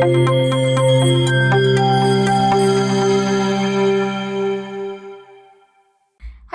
Have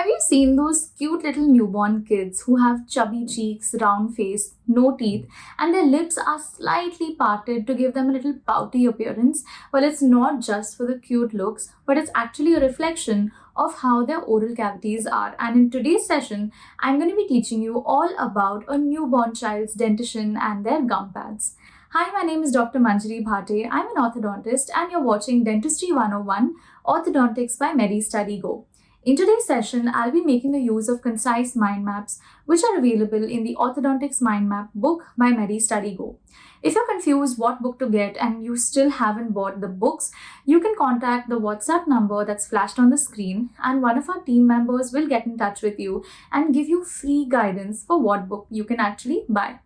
you seen those cute little newborn kids who have chubby cheeks, round face, no teeth, and their lips are slightly parted to give them a little pouty appearance? Well, it's not just for the cute looks, but it's actually a reflection of how their oral cavities are. And in today's session, I'm going to be teaching you all about a newborn child's dentition and their gum pads. Hi, my name is Dr. Manjari Bhate. I'm an orthodontist and you're watching Dentistry 101, Orthodontics by Medi Study Go. In today's session, I'll be making a use of concise mind maps, which are available in the Orthodontics Mind Map book by Medi Study Go. If you're confused what book to get and you still haven't bought the books, you can contact the WhatsApp number that's flashed on the screen, and one of our team members will get in touch with you and give you free guidance for what book you can actually buy.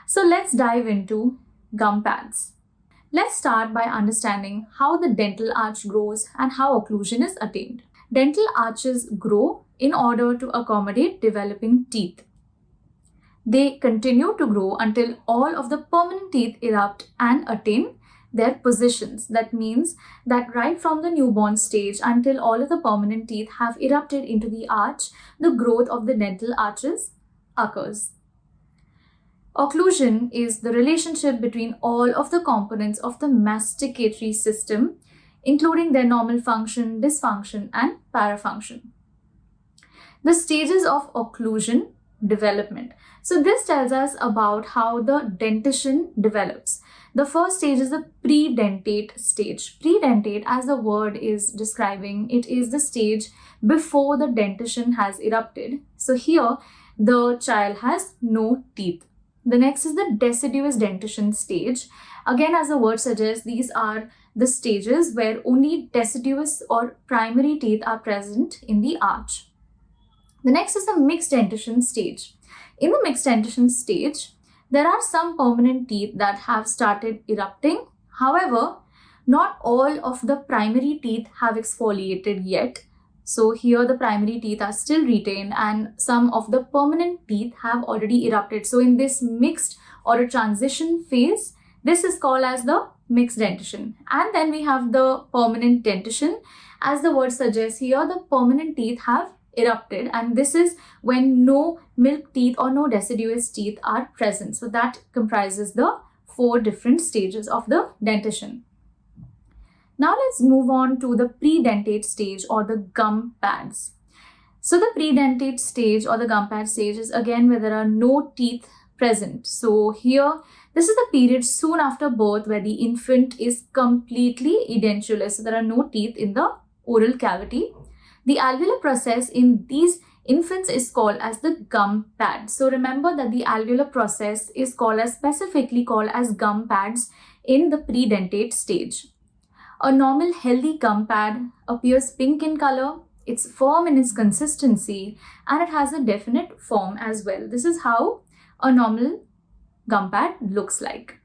So let's dive into gum pads. Let's start by understanding how the dental arch grows and how occlusion is attained. Dental arches grow in order to accommodate developing teeth. They continue to grow until all of the permanent teeth erupt and attain their positions. That means that right from the newborn stage until all of the permanent teeth have erupted into the arch, the growth of the dental arches occurs. Occlusion is the relationship between all of the components of the masticatory system, including their normal function, dysfunction, and parafunction. The stages of occlusion development. So this tells us about how the dentition develops. The first stage is the predentate stage. Predentate, as the word is describing, it is the stage before the dentition has erupted. So here, the child has no teeth. The next is the deciduous dentition stage. Again, as the word suggests, these are the stages where only deciduous or primary teeth are present in the arch. The next is the mixed dentition stage. In the mixed dentition stage, there are some permanent teeth that have started erupting. However, not all of the primary teeth have exfoliated yet. So here the primary teeth are still retained and some of the permanent teeth have already erupted. So in this mixed or a transition phase, this is called as the mixed dentition. And then we have the permanent dentition. As the word suggests here, the permanent teeth have erupted, and this is when no milk teeth or no deciduous teeth are present. So that comprises the 4 different stages of the dentition. Now let's move on to the predentate stage or the gum pads. So the predentate stage or the gum pad stage is again where there are no teeth present. So here, this is the period soon after birth where the infant is completely edentulous. So there are no teeth in the oral cavity. The alveolar process in these infants is called as the gum pad. So remember that the alveolar process is specifically called as gum pads in the predentate stage. A normal healthy gum pad appears pink in color, it's firm in its consistency, and it has a definite form as well. This is how a normal gum pad looks like.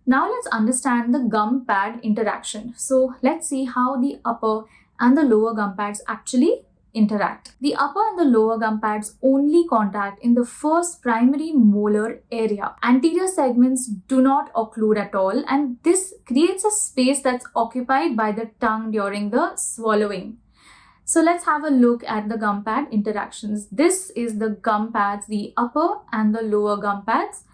Now let's understand the gum pad interaction. So let's see how the upper and the lower gum pads actually interact. The upper and the lower gum pads only contact in the first primary molar area. Anterior segments do not occlude at all, and this creates a space that's occupied by the tongue during the swallowing. So let's have a look at the gum pad interactions. This is the gum pads, the upper and the lower gum pads.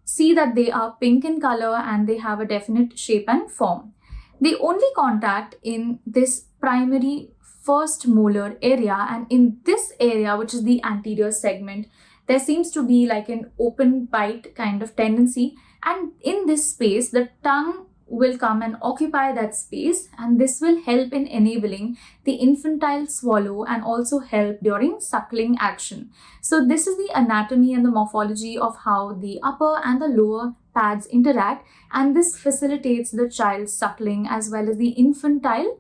See that they are pink in color and they have a definite shape and form. They only contact in this primary first molar area, and in this area, which is the anterior segment, there seems to be like an open bite kind of tendency, and in this space the tongue will come and occupy that space, and this will help in enabling the infantile swallow and also help during suckling action. So this is the anatomy and the morphology of how the upper and the lower pads interact, and this facilitates the child's suckling as well as the infantile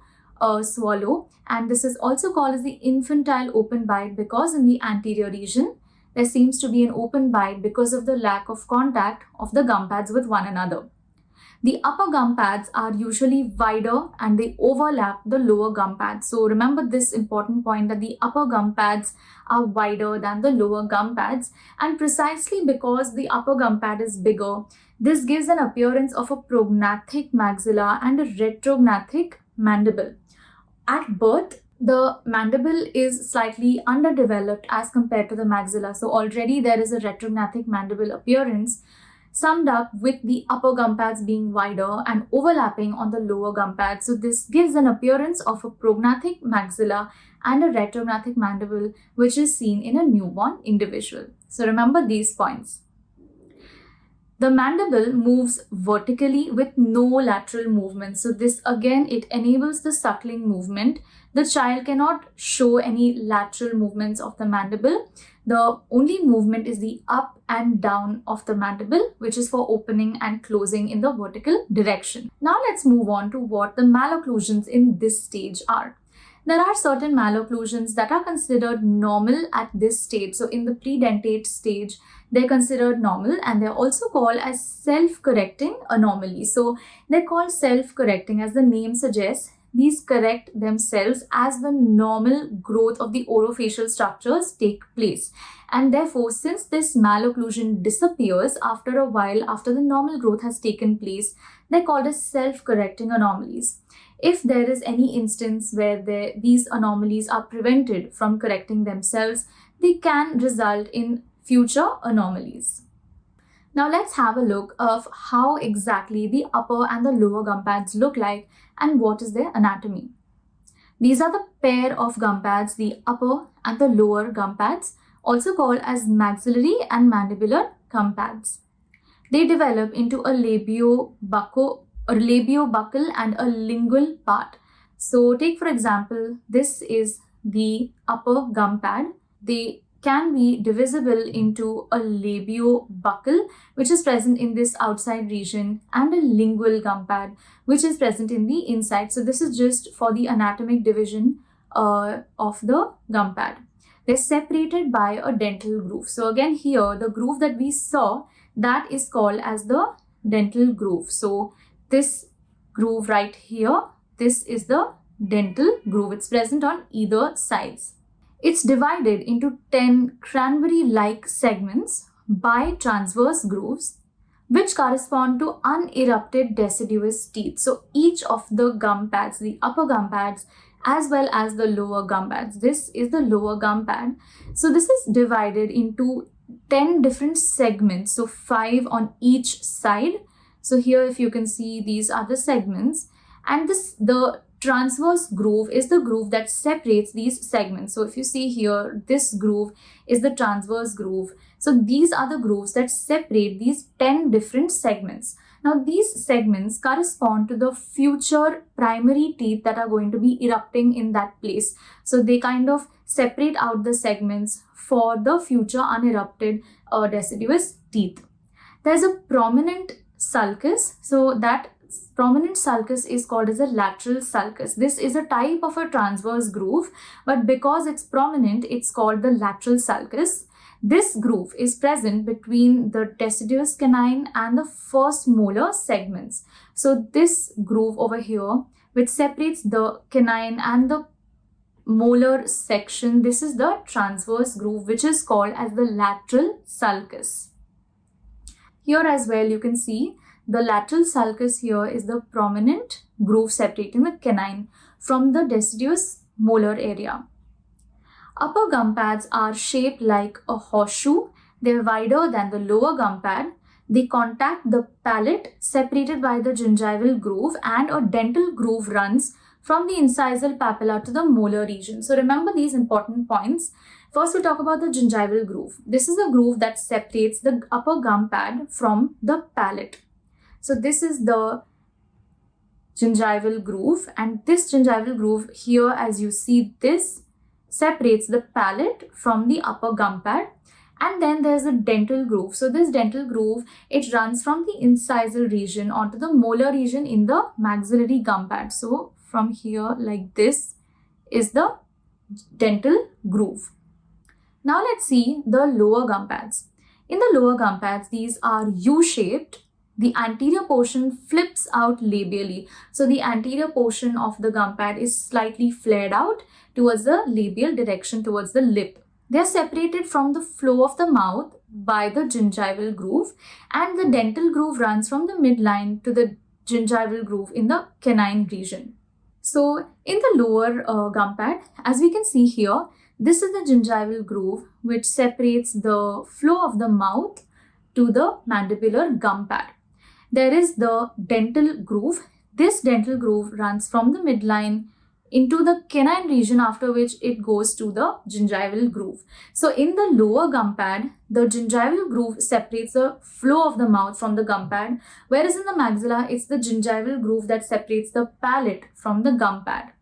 swallow, and this is also called as the infantile open bite because in the anterior region there seems to be an open bite because of the lack of contact of the gum pads with one another. The upper gum pads are usually wider and they overlap the lower gum pads. So remember this important point that the upper gum pads are wider than the lower gum pads, and precisely because the upper gum pad is bigger, this gives an appearance of a prognathic maxilla and a retrognathic mandible. At birth, the mandible is slightly underdeveloped as compared to the maxilla. So already there is a retrognathic mandible appearance, summed up with the upper gum pads being wider and overlapping on the lower gum pads. So this gives an appearance of a prognathic maxilla and a retrognathic mandible, which is seen in a newborn individual. So remember these points. The mandible moves vertically with no lateral movement. So this again, it enables the suckling movement. The child cannot show any lateral movements of the mandible. The only movement is the up and down of the mandible, which is for opening and closing in the vertical direction. Now let's move on to what the malocclusions in this stage are. There are certain malocclusions that are considered normal at this stage. So in the predentate stage, they're considered normal, and they're also called as self-correcting anomalies. So they're called self-correcting, as the name suggests. These correct themselves as the normal growth of the orofacial structures take place. And therefore, since this malocclusion disappears after a while, after the normal growth has taken place, they're called as self-correcting anomalies. If there is any instance where these anomalies are prevented from correcting themselves, they can result in future anomalies. Now let's have a look of how exactly the upper and the lower gum pads look like and what is their anatomy. These are the pair of gum pads, the upper and the lower gum pads, also called as maxillary and mandibular gum pads. They develop into a labiobuccal and a lingual part. So take for example, this is the upper gum pad. They can be divisible into a labiobuccal, which is present in this outside region, and a lingual gum pad, which is present in the inside. So this is just for the anatomic division of the gum pad. They're separated by a dental groove. So again here, the groove that we saw, that is called as the dental groove. So this groove right here, this is the dental groove. It's present on either sides. It's divided into 10 cranberry-like segments by transverse grooves, which correspond to unerupted deciduous teeth. So each of the gum pads, the upper gum pads as well as the lower gum pads, this is the lower gum pad. So this is divided into 10 different segments, so 5 on each side. So here, if you can see, these are the segments, and the transverse groove is the groove that separates these segments. So if you see here, this groove is the transverse groove. So these are the grooves that separate these 10 different segments. Now these segments correspond to the future primary teeth that are going to be erupting in that place. So they kind of separate out the segments for the future unerupted deciduous teeth. There's a prominent sulcus. So that prominent sulcus is called as a lateral sulcus. This is a type of a transverse groove, but because it's prominent, it's called the lateral sulcus. This groove is present between the deciduous canine and the first molar segments. So this groove over here, which separates the canine and the molar section, this is the transverse groove, which is called as the lateral sulcus. Here as well, you can see the lateral sulcus here is the prominent groove separating the canine from the deciduous molar area. Upper gum pads are shaped like a horseshoe. They're wider than the lower gum pad. They contact the palate separated by the gingival groove, and a dental groove runs from the incisal papilla to the molar region. So remember these important points. First, we'll talk about the gingival groove. This is a groove that separates the upper gum pad from the palate. So this is the gingival groove, and this gingival groove here, as you see, this separates the palate from the upper gum pad. And then there's a dental groove. So this dental groove, it runs from the incisal region onto the molar region in the maxillary gum pad. So from here, like this, is the dental groove. Now let's see the lower gum pads. In the lower gum pads, these are U-shaped. the anterior portion flips out labially. So the anterior portion of the gum pad is slightly flared out towards the labial direction, towards the lip. They are separated from the flow of the mouth by the gingival groove, and the dental groove runs from the midline to the gingival groove in the canine region. So in the lower gum pad, as we can see here, this is the gingival groove which separates the flow of the mouth to the mandibular gum pad. There is the dental groove. This dental groove runs from the midline into the canine region, after which it goes to the gingival groove. So in the lower gum pad, the gingival groove separates the flow of the mouth from the gum pad, whereas in the maxilla, it's the gingival groove that separates the palate from the gum pad.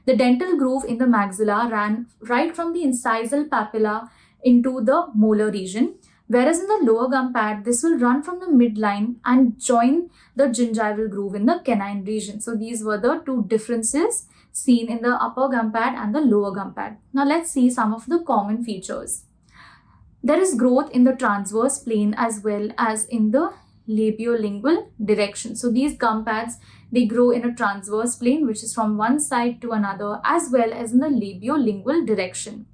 The dental groove in the maxilla ran right from the incisal papilla into the molar region, whereas in the lower gum pad, this will run from the midline and join the gingival groove in the canine region. So these were the two differences seen in the upper gum pad and the lower gum pad. Now let's see some of the common features. There is growth in the transverse plane as well as in the labiolingual direction. So these gum pads, they grow in a transverse plane, which is from one side to another, as well as in the labiolingual direction.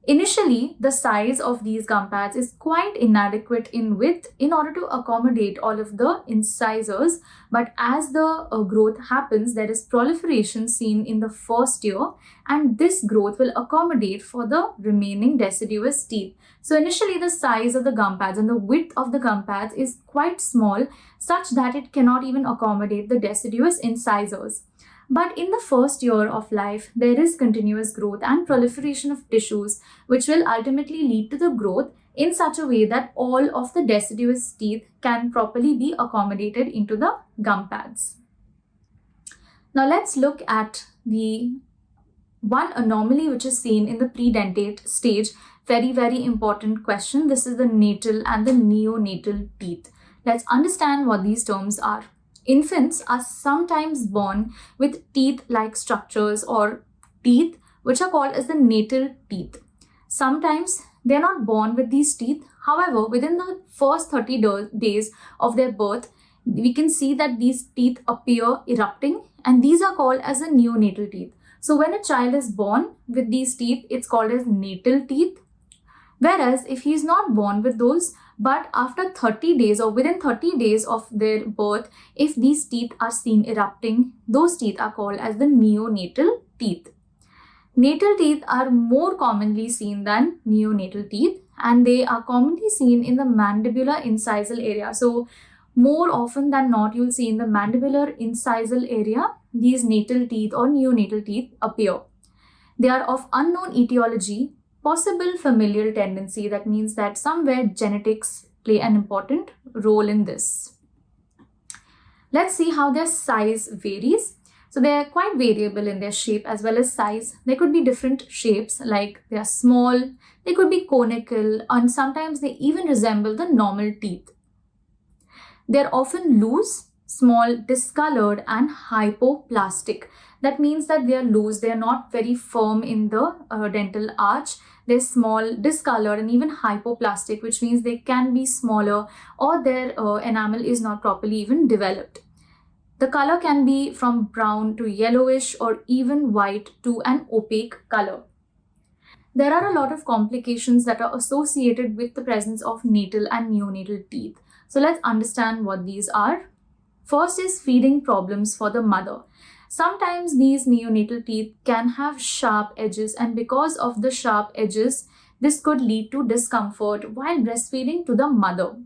Initially, the size of these gum pads is quite inadequate in width in order to accommodate all of the incisors, but as the growth happens, there is proliferation seen in the first year, and this growth will accommodate for the remaining deciduous teeth. So initially, the size of the gum pads and the width of the gum pads is quite small, such that it cannot even accommodate the deciduous incisors. But in the first year of life, there is continuous growth and proliferation of tissues, which will ultimately lead to the growth in such a way that all of the deciduous teeth can properly be accommodated into the gum pads. Now let's look at the one anomaly which is seen in the predentate stage. Very, very important question. This is the natal and the neonatal teeth. Let's understand what these terms are. Infants are sometimes born with teeth-like structures or teeth which are called as the natal teeth. Sometimes they are not born with these teeth. However, within the first 30 days of their birth, we can see that these teeth appear erupting, and these are called as the neonatal teeth. So when a child is born with these teeth, it's called as natal teeth. Whereas if he is not born with those, but after 30 days or within 30 days of their birth, if these teeth are seen erupting, those teeth are called as the neonatal teeth. Natal teeth are more commonly seen than neonatal teeth, and they are commonly seen in the mandibular incisal area. So more often than not, you'll see in the mandibular incisal area, these natal teeth or neonatal teeth appear. They are of unknown etiology, possible familial tendency. That means that somewhere genetics play an important role in this. Let's see how their size varies. So they are quite variable in their shape as well as size. There could be different shapes, like they are small, they could be conical, and sometimes they even resemble the normal teeth. They're often loose, small, discolored, and hypoplastic. That means that they are loose, they are not very firm in the dental arch. They're small, discolored, and even hypoplastic, which means they can be smaller, or their enamel is not properly even developed. The color can be from brown to yellowish or even white to an opaque color. There are a lot of complications that are associated with the presence of natal and neonatal teeth. So let's understand what these are. First is feeding problems for the mother. Sometimes these neonatal teeth can have sharp edges, and because of the sharp edges, this could lead to discomfort while breastfeeding to the mother.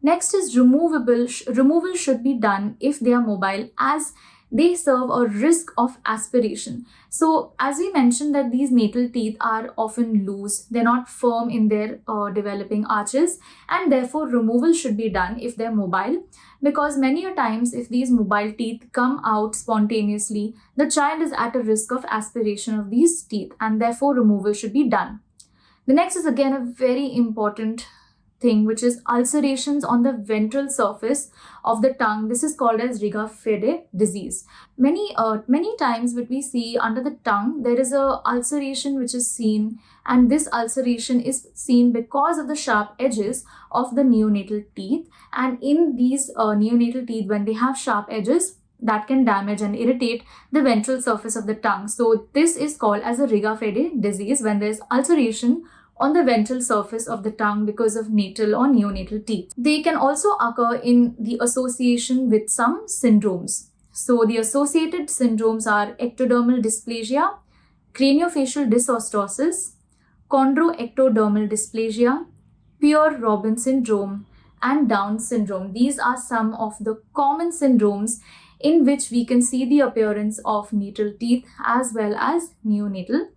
Next is removal should be done if they are mobile, as they serve a risk of aspiration. So as we mentioned that these natal teeth are often loose, they're not firm in their developing arches, and therefore removal should be done if they're mobile, because many a times if these mobile teeth come out spontaneously, the child is at a risk of aspiration of these teeth, and therefore removal should be done. The next is again a very important thing, which is ulcerations on the ventral surface of the tongue. This is called as Riga-Fede disease. Many times what we see under the tongue, there is a ulceration which is seen, and this ulceration is seen because of the sharp edges of the neonatal teeth. And in these neonatal teeth, when they have sharp edges, that can damage and irritate the ventral surface of the tongue. So this is called as a Riga-Fede disease when there's ulceration on the ventral surface of the tongue because of natal or neonatal teeth. They can also occur in the association with some syndromes. So the associated syndromes are ectodermal dysplasia, craniofacial dysostosis, chondroectodermal dysplasia, Pierre-Robin syndrome, and Down syndrome. These are some of the common syndromes in which we can see the appearance of natal teeth as well as neonatal.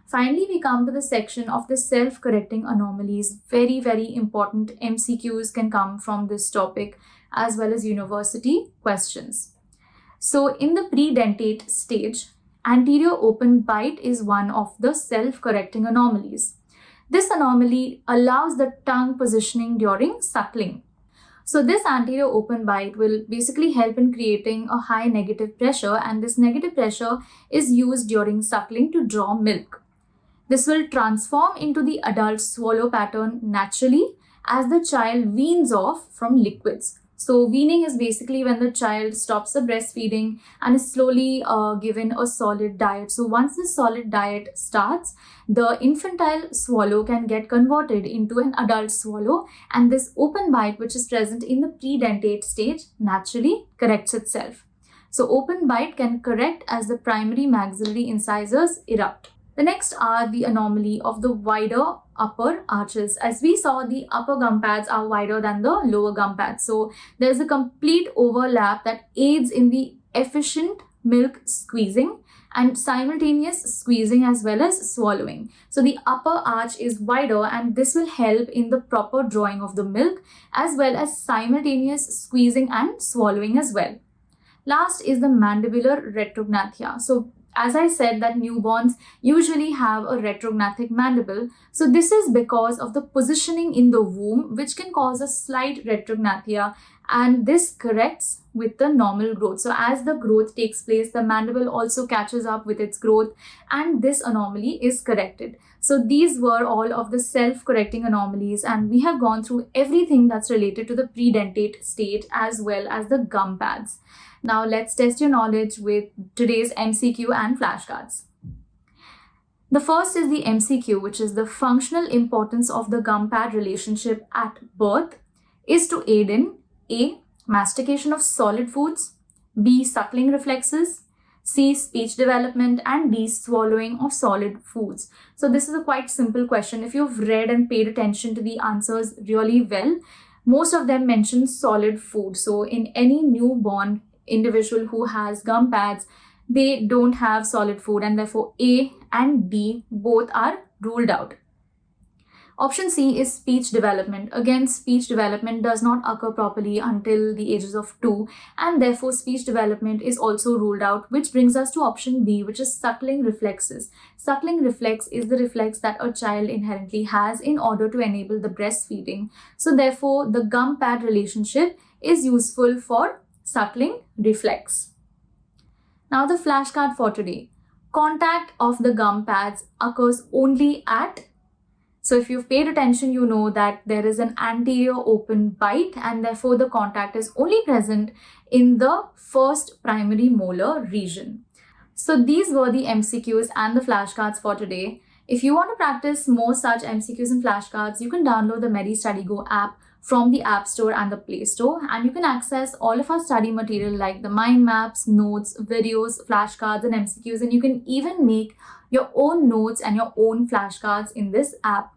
Finally, we come to the section of the self-correcting anomalies. Very, very important MCQs can come from this topic as well as university questions. So in the predentate stage, anterior open bite is one of the self-correcting anomalies. This anomaly allows the tongue positioning during suckling. So this anterior open bite will basically help in creating a high negative pressure, and this negative pressure is used during suckling to draw milk. This will transform into the adult swallow pattern naturally as the child weans off from liquids. So weaning is basically when the child stops the breastfeeding and is slowly given a solid diet. So once this solid diet starts, the infantile swallow can get converted into an adult swallow, and this open bite, which is present in the predentate stage, naturally corrects itself. So open bite can correct as the primary maxillary incisors erupt. The next are the anomaly of the wider upper arches. As we saw, the upper gum pads are wider than the lower gum pads. So there's a complete overlap that aids in the efficient milk squeezing and simultaneous squeezing as well as swallowing. So the upper arch is wider, and this will help in the proper drawing of the milk as well as simultaneous squeezing and swallowing as well. Last is the mandibular retrognathia. So as I said that newborns usually have a retrognathic mandible. So this is because of the positioning in the womb, which can cause a slight retrognathia, and this corrects with the normal growth. So as the growth takes place, the mandible also catches up with its growth, and this anomaly is corrected. So these were all of the self-correcting anomalies, and we have gone through everything that's related to the predentate stage as well as the gum pads. Now let's test your knowledge with today's MCQ and flashcards. The first is the MCQ, which is the functional importance of the gum pad relationship at birth is to aid in A. Mastication of solid foods, B. Suckling reflexes, C. Speech development, and D. Swallowing of solid foods. So this is a quite simple question. If you've read and paid attention to the answers really well, most of them mention solid food. So in any newborn individual who has gum pads, they don't have solid food, and therefore A and D both are ruled out. Option C is speech development. Again, speech development does not occur properly until the ages of 2, and therefore speech development is also ruled out, which brings us to option B, which is suckling reflexes. Suckling reflex is the reflex that a child inherently has in order to enable the breastfeeding. So therefore, the gum pad relationship is useful for suckling reflex. Now the flashcard for today. Contact of the gum pads occurs only at, so if you've paid attention, you know that there is an anterior open bite, and therefore the contact is only present in the first primary molar region. So these were the MCQs and the flashcards for today. If you want to practice more such MCQs and flashcards, you can download the Medi Study Go app from the App Store and the Play Store, and you can access all of our study material like the mind maps, notes, videos, flashcards, and MCQs, and you can even make your own notes and your own flashcards in this app.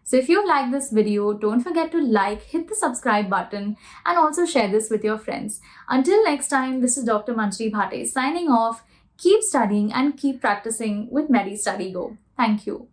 So if you liked this video, don't forget to like, hit the subscribe button, and also share this with your friends. Until next time, this is Dr. Manjri Bhate signing off. Keep studying and keep practicing with Medi Study Go. Thank you.